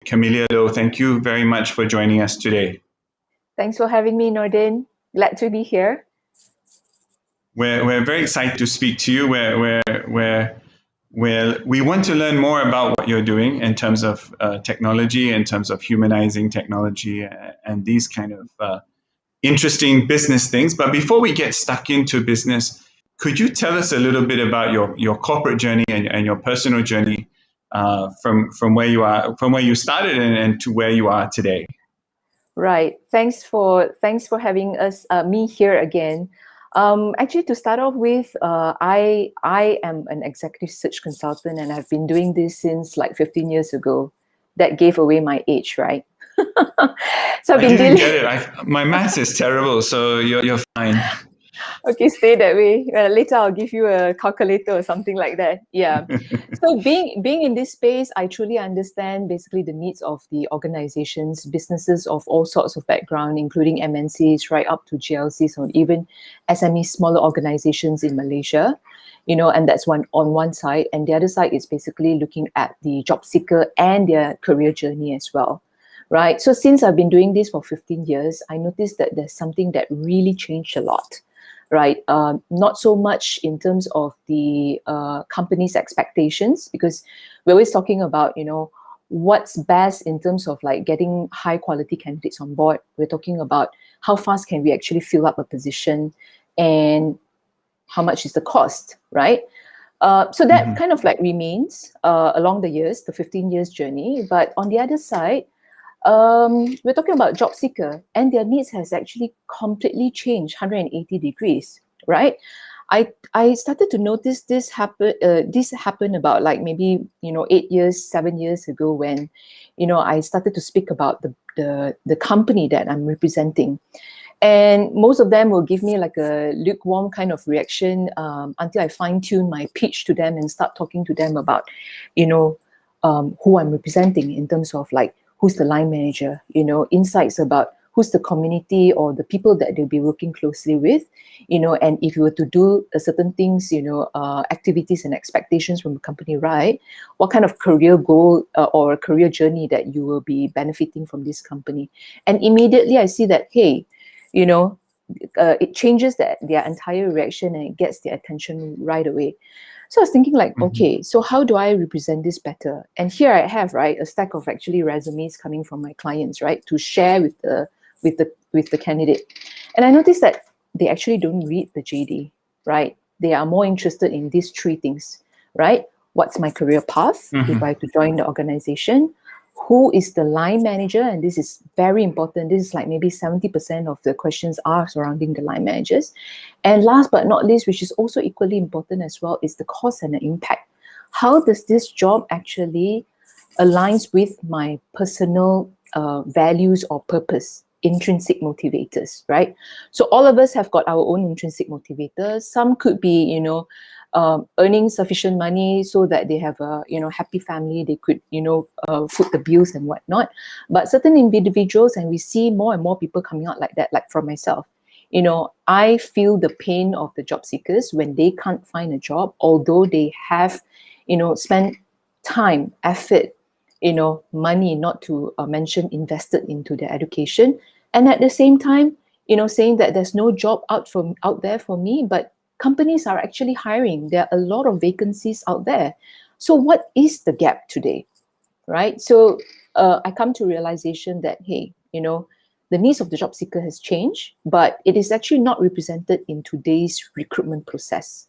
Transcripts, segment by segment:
Camelia Loh, thank you very much for joining us today. Thanks for having me, Nordin. Glad to be here. We're very excited to speak to you. We want to learn more about what you're doing in terms of technology, in terms of humanizing technology, and these kind of interesting business things. But before we get stuck into business, could you tell us a little bit about your corporate journey and your personal journey from where you are, from where you started and to where you are today? Right. Thanks for having me here again. Actually, to start off with, I am an executive search consultant, and I've been doing this since like 15 years ago. That gave away my age, right? So I didn't get it. My maths is terrible, so you're fine. Okay, stay that way. Later, I'll give you a calculator or something like that. Yeah. So being in this space, I truly understand basically the needs of the organizations, businesses of all sorts of background, including MNCs, right up to GLCs or even SME, smaller organizations in Malaysia. And that's on one side. And the other side is basically looking at the job seeker and their career journey as well. Right. So since I've been doing this for 15 years, I noticed that there's something that really changed a lot. Right, not so much in terms of the company's expectations, because we're always talking about, what's best in terms of like getting high quality candidates on board. We're talking about how fast can we actually fill up a position and how much is the cost, right? So that kind of like remains along the years, the 15 years journey. But on the other side, we're talking about job seeker, and their needs has actually completely changed 180 degrees, right? I started to notice this happen about like maybe 7 years ago, when I started to speak about the company that I'm representing, and most of them will give me like a lukewarm kind of reaction until I fine-tune my pitch to them and start talking to them about who I'm representing in terms of like who's the line manager, insights about who's the community or the people that they'll be working closely with, and if you were to do certain things, activities and expectations from the company, right? What kind of career goal or career journey that you will be benefiting from this company? And immediately I see that, hey, it changes their entire reaction and it gets their attention right away. So I was thinking like, okay, so how do I represent this better? And here I have, right, a stack of actually resumes coming from my clients, right, to share with the candidate. And I noticed that they actually don't read the JD, right? They are more interested in these three things, right? What's my career path if I have to join the organization? Who is the line manager? And this is very important. This is like maybe 70% of the questions are surrounding the line managers. And last but not least, which is also equally important as well, is the cost and the impact. How does this job actually aligns with my personal values or purpose, intrinsic motivators, right? So all of us have got our own intrinsic motivators. Some could be, earning sufficient money so that they have a happy family, they could foot the bills and whatnot. But certain individuals, and we see more and more people coming out like that, like for myself, I feel the pain of the job seekers when they can't find a job, although they have spent time, effort, money, not to mention invested into their education, and at the same time saying that there's no job out there for me, but companies are actually hiring. There are a lot of vacancies out there. So what is the gap today, right? So I come to realization that, hey, the needs of the job seeker has changed, but it is actually not represented in today's recruitment process.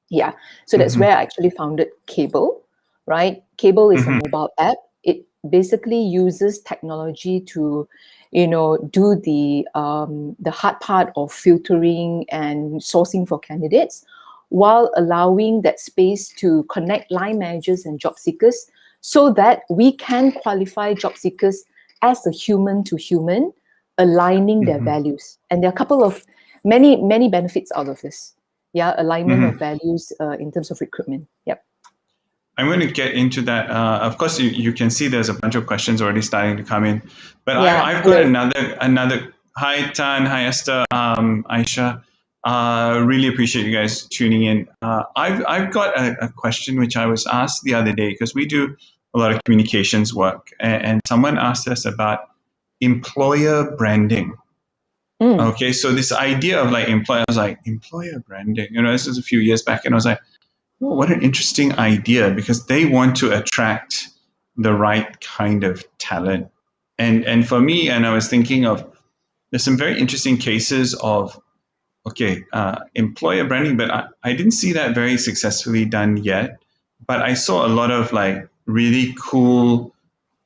Yeah, so that's where I actually founded Kabel, right? Kabel is a mobile app. It basically uses technology to do the hard part of filtering and sourcing for candidates, while allowing that space to connect line managers and job seekers, so that we can qualify job seekers as a human to human, aligning their values. And there are a couple of many benefits out of this. Yeah, alignment of values in terms of recruitment. Yep. I'm going to get into that. Of course, you can see there's a bunch of questions already starting to come in. But yeah, I've got another. Hi, Tan. Hi, Esther. Aisha. Really appreciate you guys tuning in. I've got a question which I was asked the other day, because we do a lot of communications work, and someone asked us about employer branding. Okay, so this idea of like employer, I was like, employer branding, this was a few years back, and I was like, oh, what an interesting idea, because they want to attract the right kind of talent. And for me, and I was thinking of, there's some very interesting cases of, okay, employer branding, but I didn't see that very successfully done yet. But I saw a lot of like really cool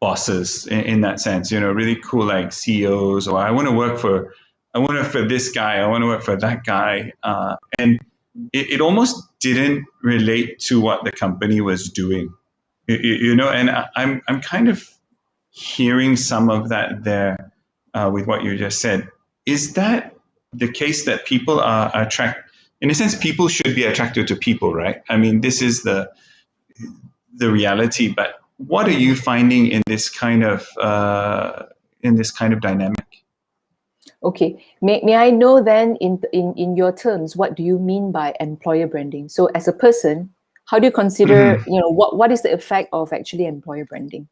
bosses in that sense, really cool like CEOs, or I want to work for this guy, I want to work for that guy. And it almost didn't relate to what the company was doing, and I'm kind of hearing some of that there with what you just said. Is that the case, that people are in a sense, people should be attracted to people, right? I mean, this is the reality, but what are you finding in this kind of dynamic? Okay, may I know then, in your terms, what do you mean by employer branding? So as a person, how do you consider, what is the effect of actually employer branding?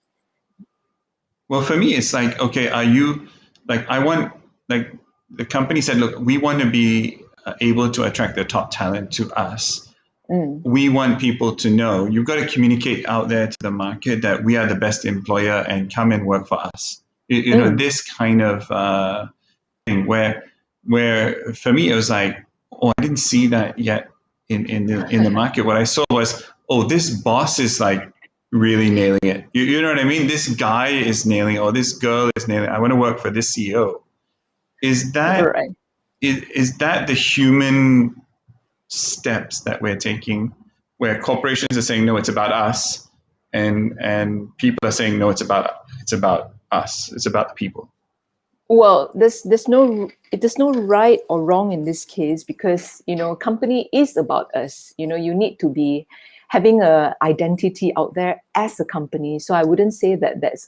Well, for me, it's like, okay, are you like, I want, like, the company said, look, we want to be able to attract the top talent to us. We want people to know, you've got to communicate out there to the market that we are the best employer and come and work for us. This kind of thing where for me, it was like, oh, I didn't see that yet in the market. What I saw was, oh, this boss is like really nailing it. You know what I mean? This guy is nailing it, or this girl is nailing it. I want to work for this CEO. Is that Right. is that the human steps that we're taking, where corporations are saying, no, it's about us, and people are saying, no, it's about us, it's about the people? Well, there's no right or wrong in this case, because company is about us. You need to be having a identity out there as a company. So I wouldn't say that that's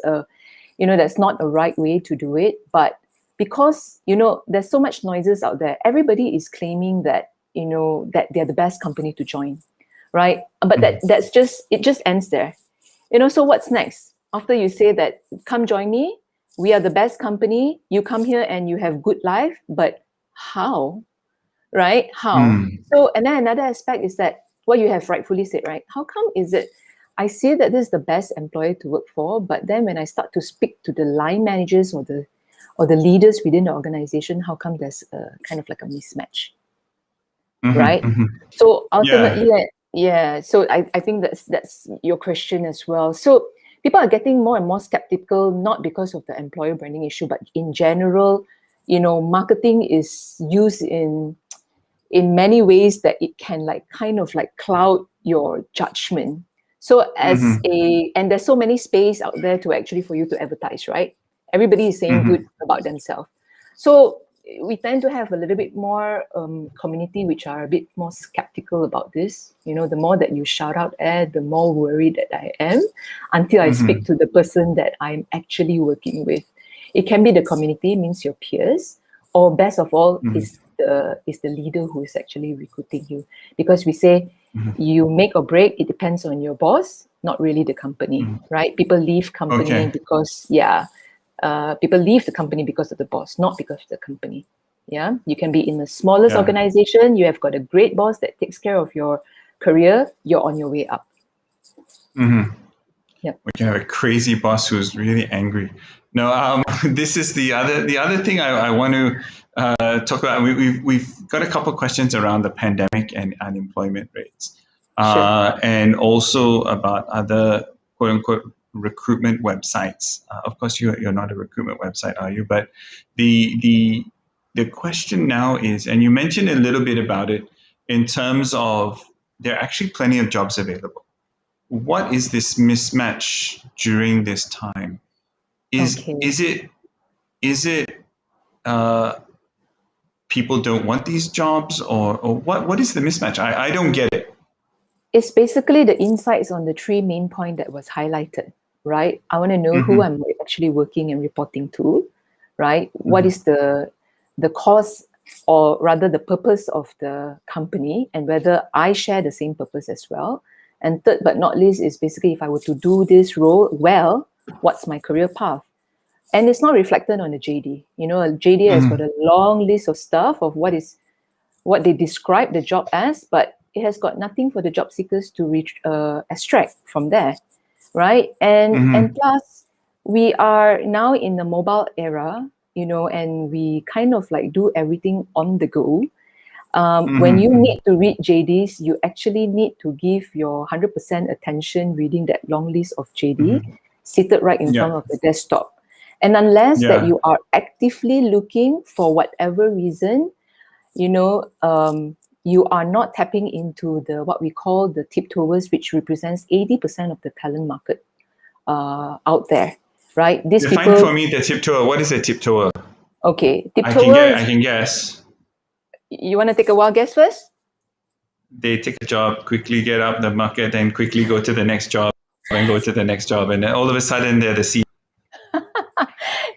not a right way to do it. But because there's so much noises out there, everybody is claiming that that they're the best company to join, right? But that's just, it just ends there. So what's next after you say that, come join me, we are the best company, you come here and you have good life, but how? Right? How? So, and then another aspect is that what you have rightfully said, right? How come is it I say that this is the best employer to work for, but then when I start to speak to the line managers or the leaders within the organization, how come there's a kind of like a mismatch? Right? So ultimately, yeah. So I think that's your question as well. So people are getting more and more skeptical, not because of the employer branding issue, but in general, marketing is used in many ways that it can like kind of like cloud your judgment. So and there's so many space out there to actually for you to advertise, right? Everybody is saying good about themselves. So we tend to have a little bit more community which are a bit more skeptical about this. The more that you shout out at, the more worried that I am, until I speak to the person that I'm actually working with. It can be the community, means your peers, or best of all is the leader who is actually recruiting you. Because we say you make or break, it depends on your boss, not really the company, right? People leave company because people leave the company because of the boss, not because of the company. Yeah, you can be in the smallest organization. You have got a great boss that takes care of your career. You're on your way up. We can have a crazy boss who's really angry. No, this is the other thing I want to talk about. We've got a couple of questions around the pandemic and unemployment rates, and also about other quote unquote recruitment websites. Of course, you're not a recruitment website, are you? But the question now is, and you mentioned a little bit about it, in terms of there are actually plenty of jobs available. What is this mismatch during this time? Is it people don't want these jobs, or what is the mismatch? I don't get it. It's basically the insights on the three main points that was highlighted, right? I want to know who I'm actually working and reporting to, right? What is the cause, or rather the purpose of the company, and whether I share the same purpose as well. And third but not least is basically, if I were to do this role well, what's my career path? And it's not reflected on the JD. You know, a JD has got a long list of stuff of what they describe the job as, but it has got nothing for the job seekers to extract from there, right? And plus, we are now in the mobile era, you know, and we kind of like do everything on the go. When you need to read JDs, you actually need to give your 100% attention reading that long list of JD seated right in front of the desktop. And unless that you are actively looking for whatever reason, you know, you are not tapping into what we call the tiptoers, which represents 80% of the talent market out there, right? These Define people. for me the tiptoe. What is a tiptoe? Okay, I tiptoers. can guess. You want to take a wild guess first? They take a job, quickly get up the market, then quickly go to the next job, and go to the next job, and then all of a sudden they're the CEO.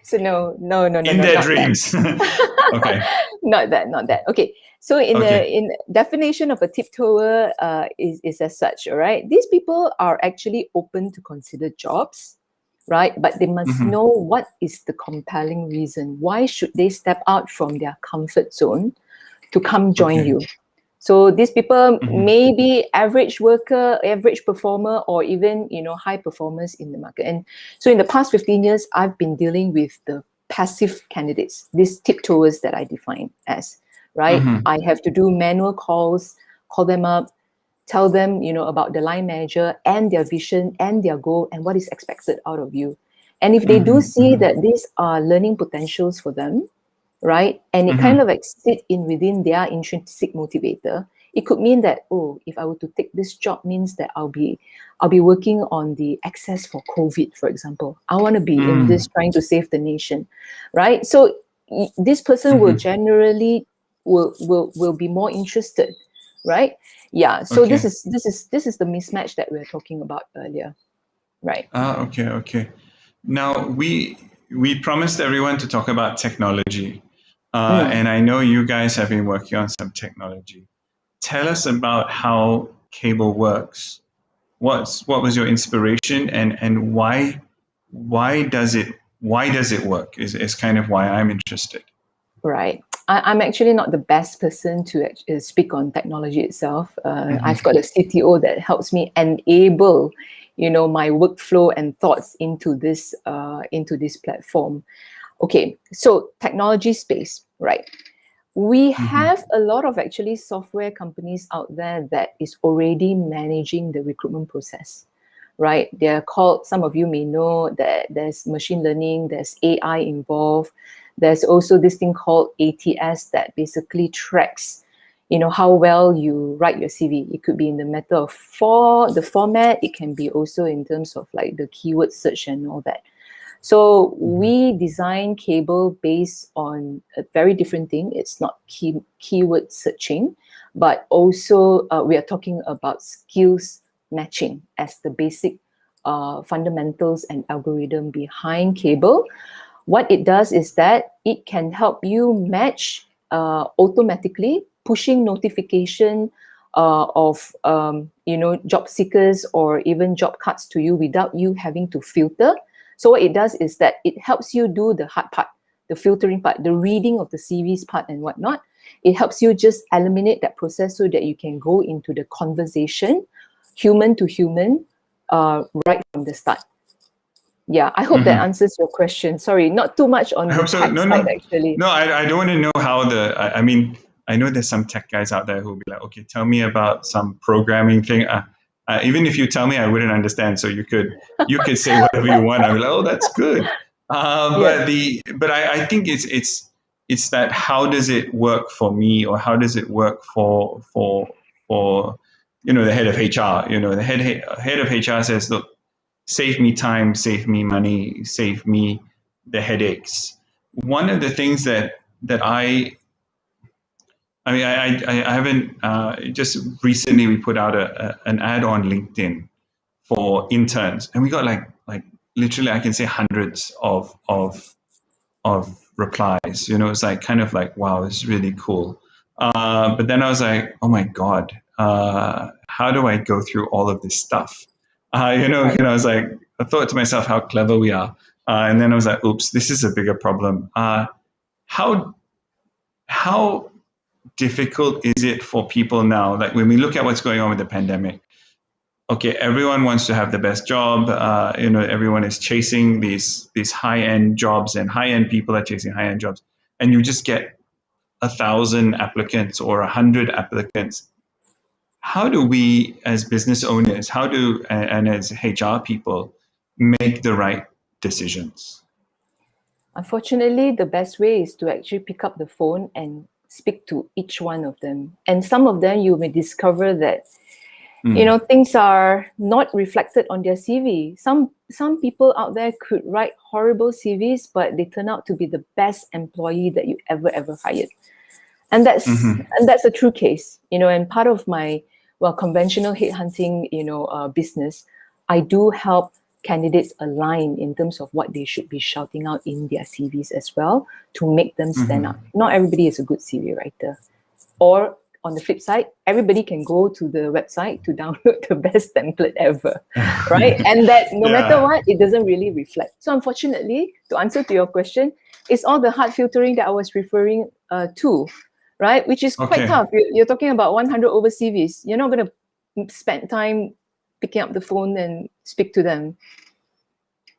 So no, In their not dreams. Okay. Not that. Okay. So in the definition of a tiptoer is as such, all right? These people are actually open to consider jobs, right? But they must know what is the compelling reason. Why should they step out from their comfort zone to come join you? So these people may be average worker, average performer, or even, you know, high performers in the market. And so in the past 15 years, I've been dealing with the passive candidates, these tiptoers that I define as, right? I have to do manual calls, call them up, tell them, you know, about the line manager and their vision and their goal and what is expected out of you. And if they do see that these are learning potentials for them, right, and it kind of like sit in within their intrinsic motivator, it could mean that, oh, if I were to take this job, means that I'll be working on the access for COVID, for example. I want to be in this trying to save the nation, right? So this person will generally will be more interested, right? Yeah. So this is the mismatch that we were talking about earlier, right? Okay. Now we promised everyone to talk about technology, and I know you guys have been working on some technology. Tell us about how Kabel works. What was your inspiration, and why does it work? Is kind of why I'm interested. Right. I'm actually not the best person to speak on technology itself. I've got a CTO that helps me enable, you know, my workflow and thoughts into this platform. Okay, so technology space, right? We have a lot of actually software companies out there that is already managing the recruitment process, right? They're called, some of you may know that there's machine learning, there's AI involved. There's also this thing called ATS that basically tracks, you know, how well you write your CV. It could be in the matter of the format. It can be also in terms of like the keyword search and all that. So we design Kabel based on a very different thing. It's not keyword searching, but also we are talking about skills matching as the basic fundamentals and algorithm behind Kabel. What it does is that it can help you match automatically, pushing notification of you know, job seekers or even job cuts to you without you having to filter. So what it does is that it helps you do the hard part, the filtering part, the reading of the CVs part and whatnot. It helps you just eliminate that process so that you can go into the conversation, human to human, right from the start. Yeah, I hope that answers your question. Sorry, not too much on the tech side, actually. No, I don't want to know how I mean, I know there's some tech guys out there who'll be like, okay, tell me about some programming thing. Even if you tell me, I wouldn't understand. So you could say whatever you want. I'll be like, oh, that's good. But I think it's that, how does it work for me, or how does it work for you know, the head of HR? You know, the head of HR says, look, save me time, save me money, save me the headaches. One of the things that I mean, I haven't, just recently we put out an ad on LinkedIn for interns, and we got like literally, I can say hundreds of replies. You know, it's like kind of like, wow, this is really cool. But then I was like, oh my God, how do I go through all of this stuff? I was like, I thought to myself how clever we are. And then I was like, oops, this is a bigger problem. How difficult is it for people now? Like when we look at what's going on with the pandemic, okay, everyone wants to have the best job. Everyone is chasing these high-end jobs, and high-end people are chasing high-end jobs. And you just get 1,000 applicants or 100 applicants. How do we, as business owners, and as HR people, make the right decisions? Unfortunately, the best way is to actually pick up the phone and speak to each one of them. And some of them you may discover that things are not reflected on their CV. Some people out there could write horrible CVs, but they turn out to be the best employee that you ever hired. And that's a true case. And part of my conventional headhunting business, I do help candidates align in terms of what they should be shouting out in their CVs as well to make them stand out. Not everybody is a good CV writer. Or on the flip side, everybody can go to the website to download the best template ever, right? And that no matter what, it doesn't really reflect. So unfortunately, to answer to your question, it's all the hard filtering that I was referring to, right? Which is quite tough. You're talking about 100 over CVs. You're not going to spend time picking up the phone and speak to them.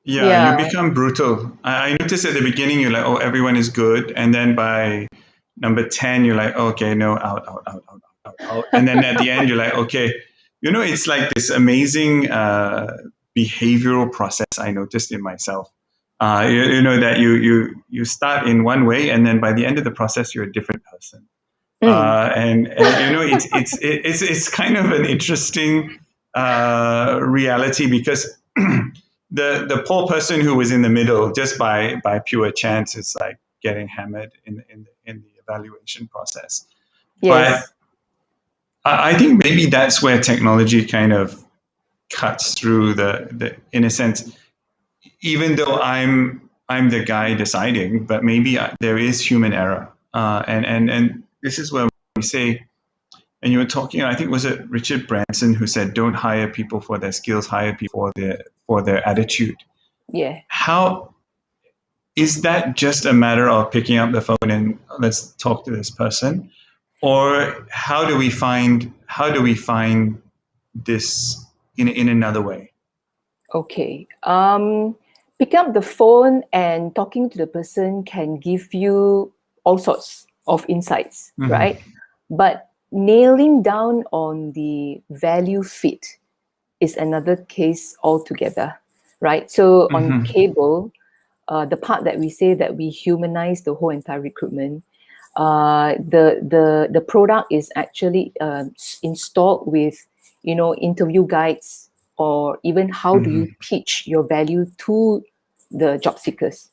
Yeah, you become brutal. I noticed at the beginning, you're like, oh, everyone is good. And then by number 10, you're like, okay, no, out. And then at the end, you're like, okay, it's like this amazing behavioral process I noticed in myself. That you start in one way, and then by the end of the process, you're a different person. And it's kind of an interesting reality because the poor person who was in the middle, just by pure chance, is like getting hammered in the evaluation process. Yes. But I think maybe that's where technology kind of cuts through the in a sense, even though I'm the guy deciding, but maybe there is human error. And this is where we say, and you were talking, I think, was it Richard Branson who said, don't hire people for their skills, hire people for their attitude. Yeah. How is that just a matter of picking up the phone and let's talk to this person? Or how do we find this in another way? Okay. Picking up the phone and talking to the person can give you all sorts of insights, right? But nailing down on the value fit is another case altogether, right? So on Kabel, the part that we say that we humanize the whole entire recruitment, the product is actually installed with interview guides, or even how do you pitch your value to the job seekers,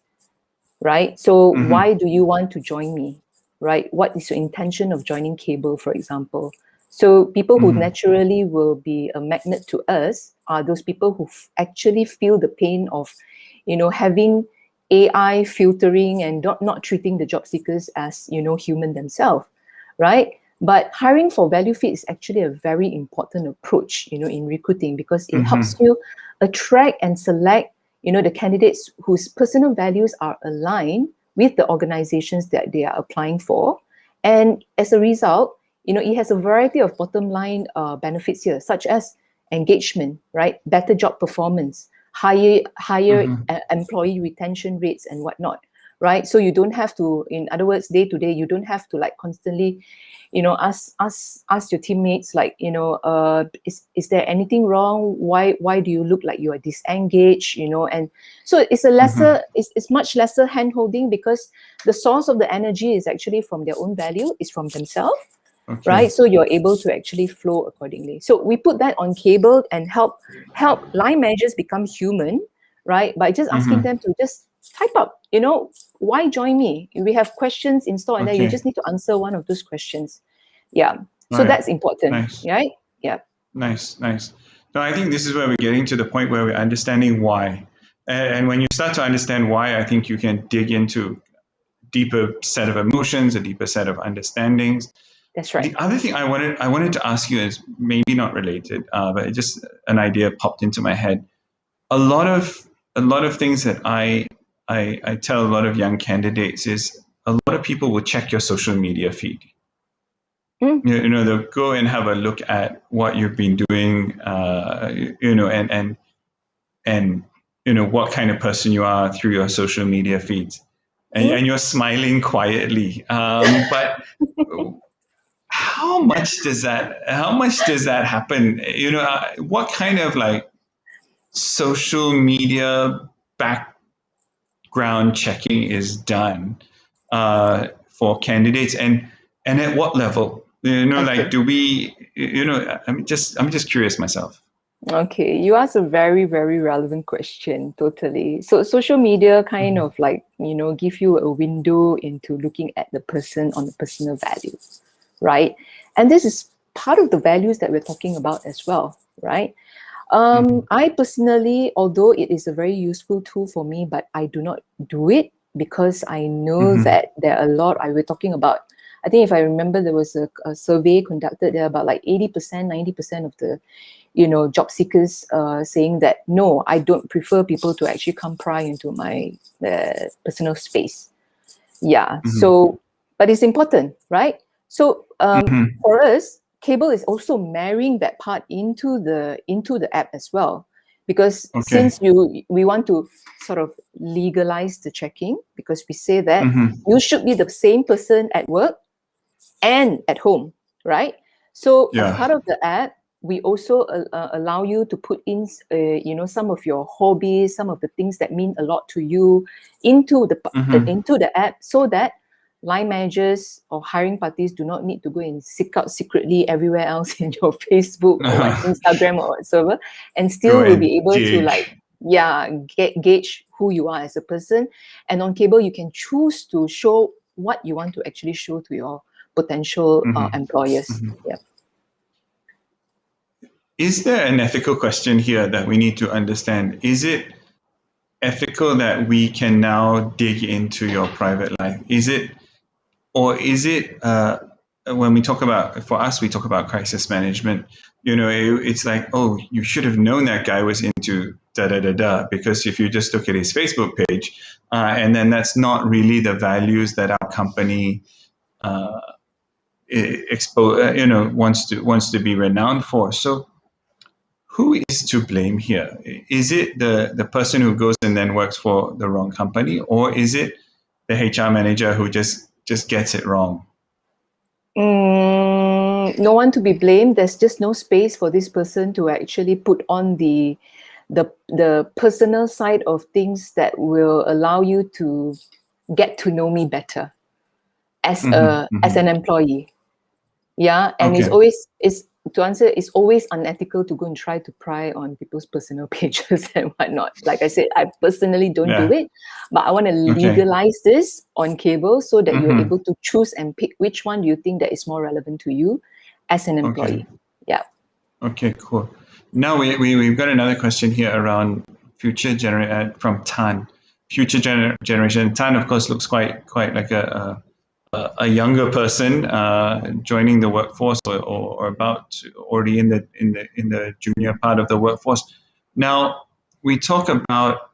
right? So why do you want to join me, right? What is your intention of joining Kabel, for example? So people who naturally will be a magnet to us are those people who actually feel the pain of, having AI filtering and not treating the job seekers as, human themselves, right? But hiring for value fit is actually a very important approach, in recruiting, because it helps you attract and select, the candidates whose personal values are aligned with the organizations that they are applying for. And as a result, it has a variety of bottom line benefits here, such as engagement, right? Better job performance, higher employee retention rates and whatnot, right? So you don't have to, in other words, day to day, you don't have to like constantly, ask your teammates, like, is there anything wrong? Why do you look like you are disengaged? And so it's a lesser, it's much lesser hand holding, because the source of the energy is actually from their own value, is from themselves. Okay. Right, so you're able to actually flow accordingly. So we put that on Kabel and help line managers become human, right? By just asking them to just type up, why join me? We have questions installed, and then you just need to answer one of those questions. Yeah, so that's important, right? Yeah. Nice. No, I think this is where we're getting to the point where we're understanding why, and when you start to understand why, I think you can dig into deeper set of emotions, a deeper set of understandings. That's right. The other thing I wanted to ask you is maybe not related, but just an idea popped into my head. A lot of things that I tell a lot of young candidates is a lot of people will check your social media feed. Mm. They'll go and have a look at what you've been doing, and what kind of person you are through your social media feeds, and you're smiling quietly. But how much does that happen? What kind of like social media background checking is done for candidates, and at what level? Like, Okay. do we? I'm just curious myself. Okay, you asked a very, very relevant question, totally. So social media kind Mhm. of like, give you a window into looking at the person on the personal values, right? And this is part of the values that we're talking about as well, right? Mhm. I personally, although it is a very useful tool for me, but I do not do it because I know Mhm. that there are a lot. I were talking about. I think if I remember, there was a survey conducted there about like 80%, 90% of the job seekers saying that no, I don't prefer people to actually come pry into my personal space. Yeah. Mhm. So, but it's important, right? So Mhm. for us, Kabel is also marrying that part into the app as well, because Okay. since we want to sort of legalize the checking, because we say that Mhm. you should be the same person at work and at home, right? So as Yeah. part of the app, we also allow you to put in, some of your hobbies, some of the things that mean a lot to you Mhm. into the app, so that line managers or hiring parties do not need to go and seek out secretly everywhere else in your Facebook or what Instagram or whatsoever, and Go still will and be able to like, dig. yeah, gauge who you are as a person. And on Kabel, you can choose to show what you want to actually show to your potential Mhm. employers. Mhm. Yeah. Is there an ethical question here that we need to understand? Is it ethical that we can now dig into your private life? Or is it when we talk about, for us, we talk about crisis management, it's like, oh, you should have known that guy was into da da da da, because if you just look at his Facebook page, and then that's not really the values that our company uh, wants to be renowned for. So who is to blame here? Is it the person who goes and then works for the wrong company, or is it the HR manager who just gets it wrong? No one to be blamed. There's just no space for this person to actually put on the personal side of things that will allow you to get to know me better Hmm. as Hmm. an employee. Yeah, and it's Okay. always it's to answer, it's always unethical to go and try to pry on people's personal pages and whatnot. Like I said, I personally don't do Yeah. it, but I want to Okay. legalize this on Kabel so that you're Hmm. able to choose and pick which one you think that is more relevant to you as an Okay. employee. Yeah. Okay. Cool. Now we've got another question here around from Tan. Generation. Tan, of course, looks quite like a younger person joining the workforce, or about already in the junior part of the workforce. Now we talk about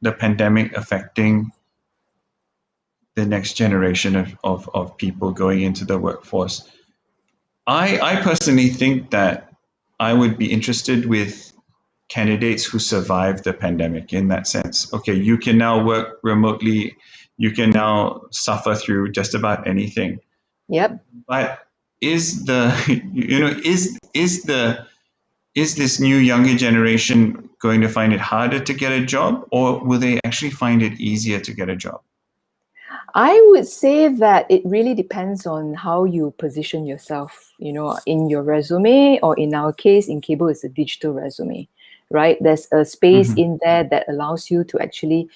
the pandemic affecting the next generation of people going into the workforce. I personally think that I would be interested with candidates who survived the pandemic in that sense. Okay, you can now work remotely, you can now suffer through just about anything. Yep. But is the you know is this new younger generation going to find it harder to get a job, or will they actually find it easier to get a job? I would say that it really depends on how you position yourself, in your resume, or in our case, in Kabel, it's a digital resume, right? There's a space Hmm. in there that allows you to actually,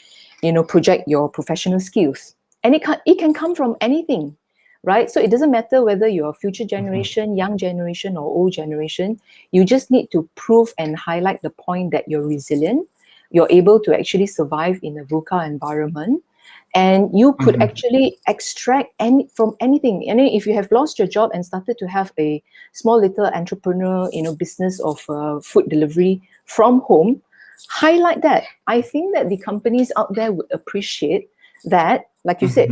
project your professional skills. And it can come from anything, right? So it doesn't matter whether you're a future Hmm. generation, young generation, or old generation. You just need to prove and highlight the point that you're resilient. You're able to actually survive in a VUCA environment, And you could actually extract from anything. And if you have lost your job and started to have a small little entrepreneur, business of food delivery from home, highlight that. I think that the companies out there would appreciate that, like you said,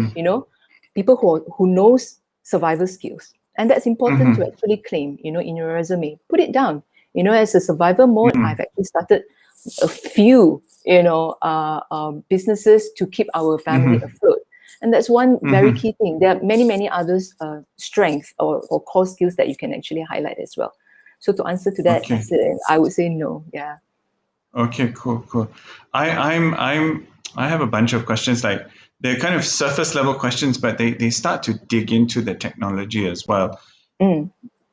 people who knows survival skills. And that's important to actually claim, in your resume. Put it down. As a survival mode, I've actually started a few, businesses to keep our family afloat. And that's one very key thing. There are many, many others strengths or core skills that you can actually highlight as well. So to answer to that, I would say no. Yeah. Okay, cool. I have a bunch of questions, like they're kind of surface level questions, but they start to dig into the technology as well.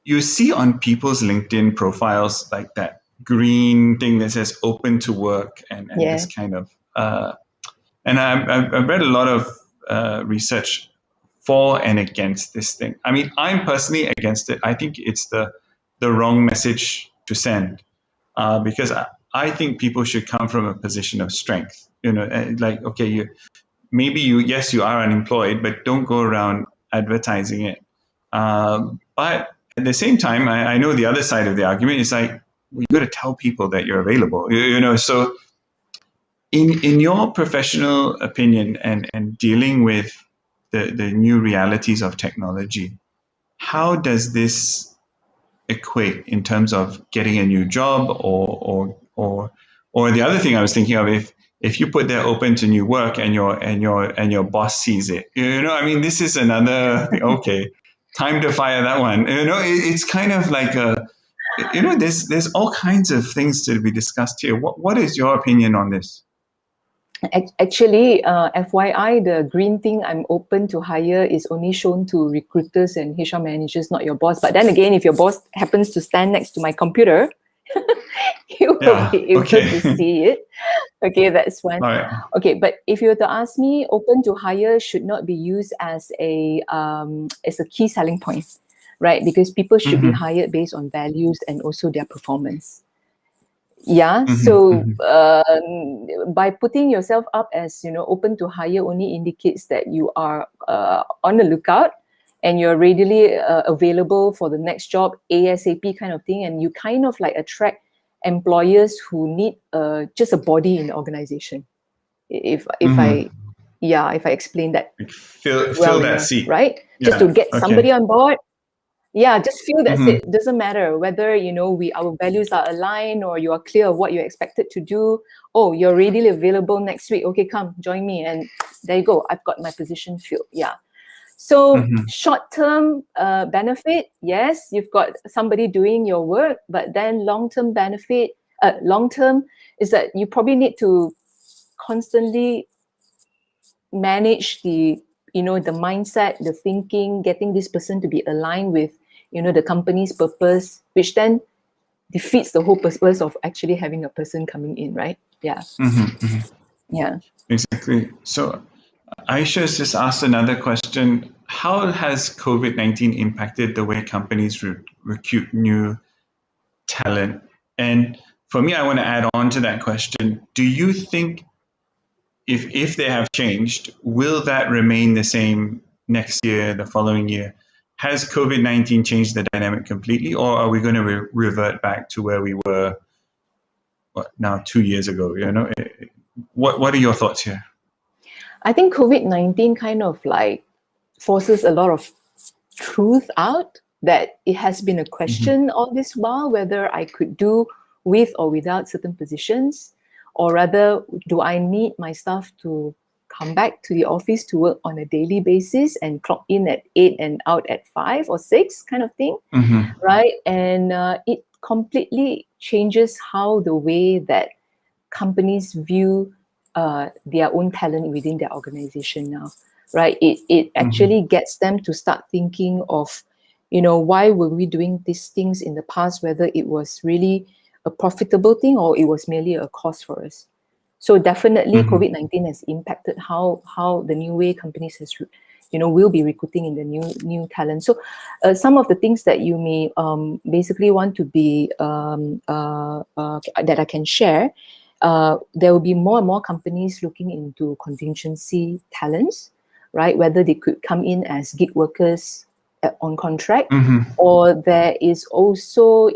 You see on people's LinkedIn profiles like that green thing that says open to work and this kind of and I've read a lot of research for and against this thing. I mean, I'm personally against it. I think it's the wrong message to send because I think people should come from a position of strength. Like, okay, yes, you are unemployed, but don't go around advertising it. But at the same time, I know the other side of the argument is like, you got to tell people that you're available. So in your professional opinion and dealing with the new realities of technology, how does this equate in terms of getting a new job or the other thing I was thinking of, if you put there open to new work and your boss sees it, I mean, this is another okay, time to fire that one. It's kind of like there's all kinds of things to be discussed here. What is your opinion on this? Actually, FYI, the green thing, I'm open to hire, is only shown to recruiters and HR managers, not your boss. But then again, if your boss happens to stand next to my computer, you will be able to see it. Okay, that's one. Right. Okay, but if you were to ask me, open to hire should not be used as a key selling point, right? Because people should be hired based on values and also their performance. Yeah. So by putting yourself up as open to hire only indicates that you are on the lookout and you're readily available for the next job ASAP kind of thing, and you kind of like attract employers who need just a body in the organization. If I explain that fill that seat, right? Just to get somebody on board. Yeah, just feel that's it. Doesn't matter whether our values are aligned or you are clear of what you're expected to do. Oh, you're readily available next week. Okay, come join me, and there you go. I've got my position filled. Yeah. So short-term benefit, yes, you've got somebody doing your work, but then long-term benefit, long-term is that you probably need to constantly manage the mindset, the thinking, getting this person to be aligned with the company's purpose, which then defeats the whole purpose of actually having a person coming in, right? Yeah. Yeah. Exactly. So Aisha's just asked another question. How has COVID-19 impacted the way companies recruit new talent? And for me, I want to add on to that question. Do you think if they have changed, will that remain the same next year, the following year? Has COVID-19 changed the dynamic completely, or are we going to revert back to where we were now 2 years ago? What are your thoughts here? I think COVID-19 kind of like forces a lot of truth out, that it has been a question all this while whether I could do with or without certain positions, or rather, do I need my staff to come back to the office to work on a daily basis and clock in at 8 and out at 5 or 6 kind of thing, right? And it completely changes how the way that companies view their own talent within their organization now, right? It actually gets them to start thinking of, why were we doing these things in the past, whether it was really a profitable thing or it was merely a cost for us. So definitely COVID-19 has impacted how the new way companies will be recruiting in the new talent. So some of the things that you may basically want to be that I can share there will be more and more companies looking into contingency talents, right? Whether they could come in as gig workers on contract, or there is also,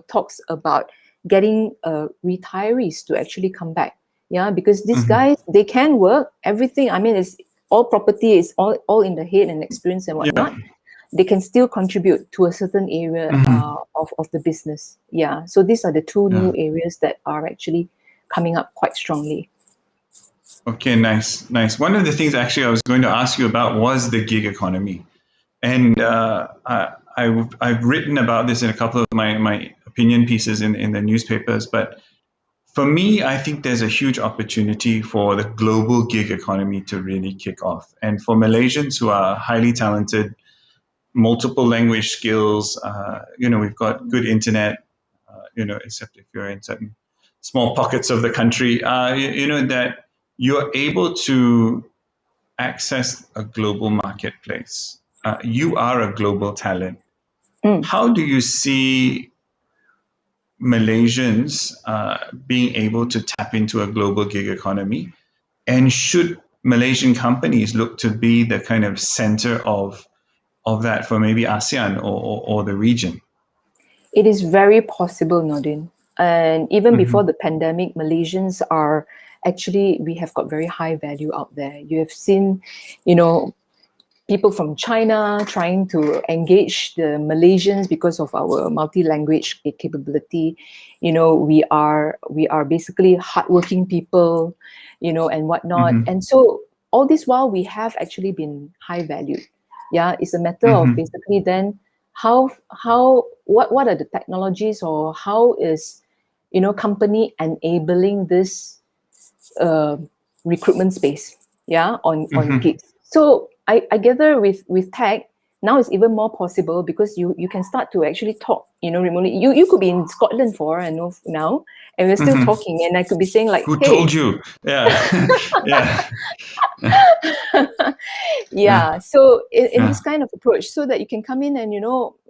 talks about getting retirees to actually come back. Yeah, because these guys, they can work everything. I mean, it's all property, is all in the head and experience and whatnot. They can still contribute to a certain area of the business. Yeah, so these are the two new areas that are actually coming up quite strongly. Okay, nice. One of the things actually I was going to ask you about was the gig economy. And I've written about this in a couple of my opinion pieces in the newspapers. But for me, I think there's a huge opportunity for the global gig economy to really kick off. And for Malaysians who are highly talented, multiple language skills, we've got good internet, except if you're in certain small pockets of the country, that you're able to access a global marketplace. You are a global talent. How do you see Malaysians being able to tap into a global gig economy? And should Malaysian companies look to be the kind of center of that for maybe ASEAN or the region? It is very possible, Nordin. And even before the pandemic, Malaysians are actually, we have got very high value out there. You have seen, people from China trying to engage the Malaysians because of our multi-language capability. We are basically hardworking people, and whatnot. And so all this while we have actually been high valued. Yeah, it's a matter of basically then what are the technologies, or how is company enabling this recruitment space, on gigs. So I gather with tech now it's even more possible, because you can start to actually talk remotely. You could be in Scotland for I know now, and we're still talking, and I could be saying like, Who hey, told you? Yeah. yeah. So in this kind of approach, so that you can come in and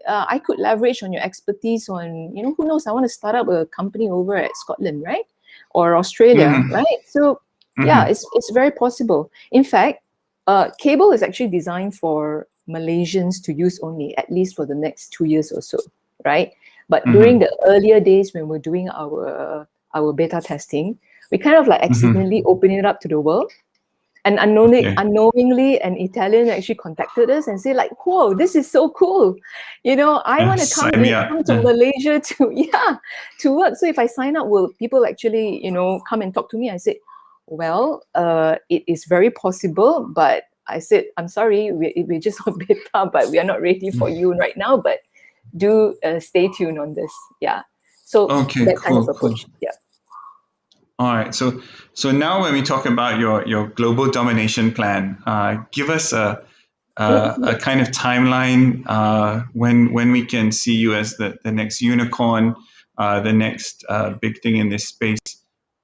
I could leverage on your expertise on who knows, I want to start up a company over at Scotland, right, or Australia, right? So yeah, it's very possible. In fact, Kabel is actually designed for Malaysians to use only, at least for the next 2 years or so, right? But during the earlier days when we're doing our beta testing, we kind of like accidentally open it up to the world. And unknowingly, an Italian actually contacted us and said like, whoa, this is so cool. I want to come to Malaysia to work. So if I sign up, will people actually, come and talk to me? I said, well, it is very possible, but I said, I'm sorry, we're just on beta, but we are not ready for you right now, but do stay tuned on this. Yeah. So that kind of approach. Cool. Yeah. All right. So now when we talk about your global domination plan, give us a kind of timeline when we can see you as the next unicorn, the next big thing in this space.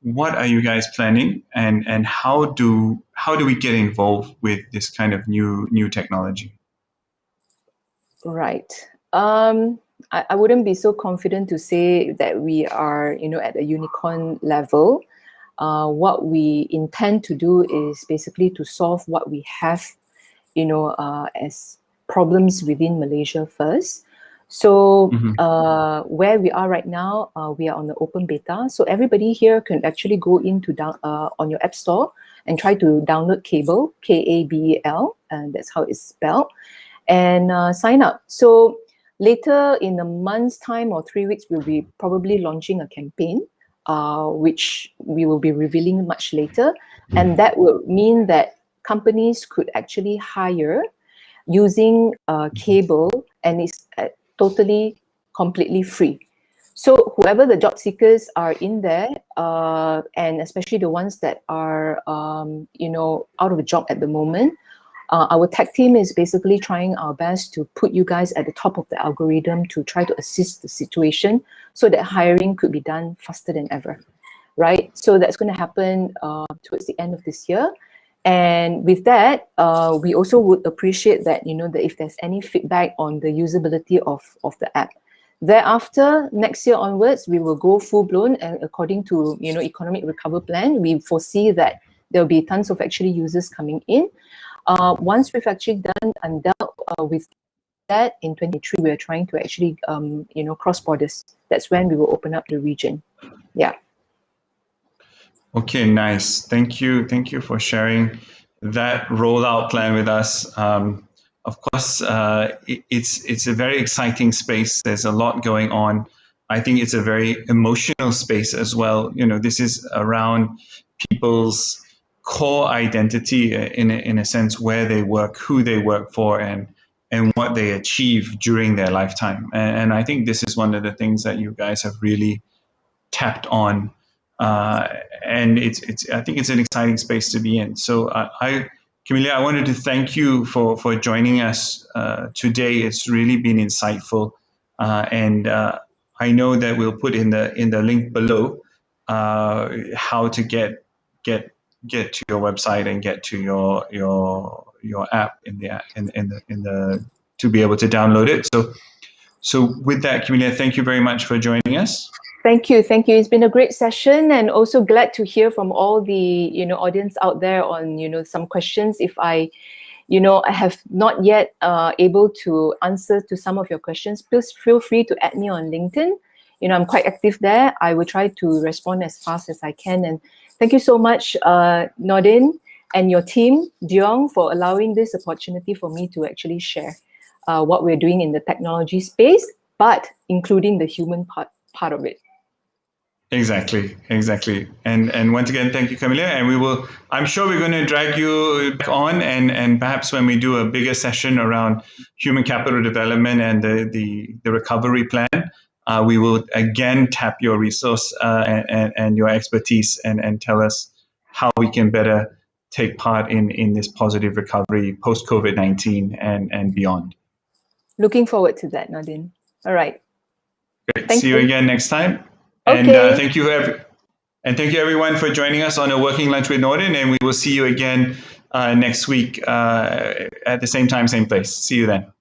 What are you guys planning, and how do we get involved with this kind of new technology? Right. I wouldn't be so confident to say that we are, at a unicorn level. What we intend to do is basically to solve what we have, as problems within Malaysia first. So where we are right now, we are on the open beta. So everybody here can actually go into on your app store and try to download Kabel, Kabel, and that's how it's spelled, and sign up. So later in a month's time or 3 weeks, we'll be probably launching a campaign, which we will be revealing much later. And that will mean that companies could actually hire using Kabel, and it's totally, completely free. So whoever the job seekers are in there, and especially the ones that are, out of a job at the moment, our tech team is basically trying our best to put you guys at the top of the algorithm to try to assist the situation so that hiring could be done faster than ever, right? So that's going to happen towards the end of this year. And with that, we also would appreciate that, that if there's any feedback on the usability of the app. Thereafter, next year onwards, we will go full blown, and according to economic recovery plan, we foresee that there will be tons of actually users coming in. Once we've actually done and dealt with that in 2023, we are trying to actually cross borders. That's when we will open up the region. Yeah. Okay, nice. Thank you for sharing that rollout plan with us. Of course, it's a very exciting space. There's a lot going on. I think it's a very emotional space as well. This is around people's core identity in a sense, where they work, who they work for, and what they achieve during their lifetime. And I think this is one of the things that you guys have really tapped on. And I think it's an exciting space to be in. So Camelia, I wanted to thank you for joining us today. It's really been insightful, and I know that we'll put in the link below how to get to your website and get to your app in the to be able to download it. So with that, Camelia, thank you very much for joining us. Thank you. It's been a great session, and also glad to hear from all the audience out there on some questions. If I have not yet able to answer to some of your questions, please feel free to add me on LinkedIn. I'm quite active there. I will try to respond as fast as I can. And thank you so much, Nordin and your team, Diong, for allowing this opportunity for me to actually share what we're doing in the technology space, but including the human part of it. Exactly. And once again, thank you, Camelia. And I'm sure we're going to drag you back on, and perhaps when we do a bigger session around human capital development and the recovery plan, we will again tap your resource and your expertise and tell us how we can better take part in this positive recovery post-COVID-19 and beyond. Looking forward to that, Nordin. All right. Great. See you again next time. And thank you, everyone, for joining us on a Working Lunch with Nordin. And we will see you again next week at the same time, same place. See you then.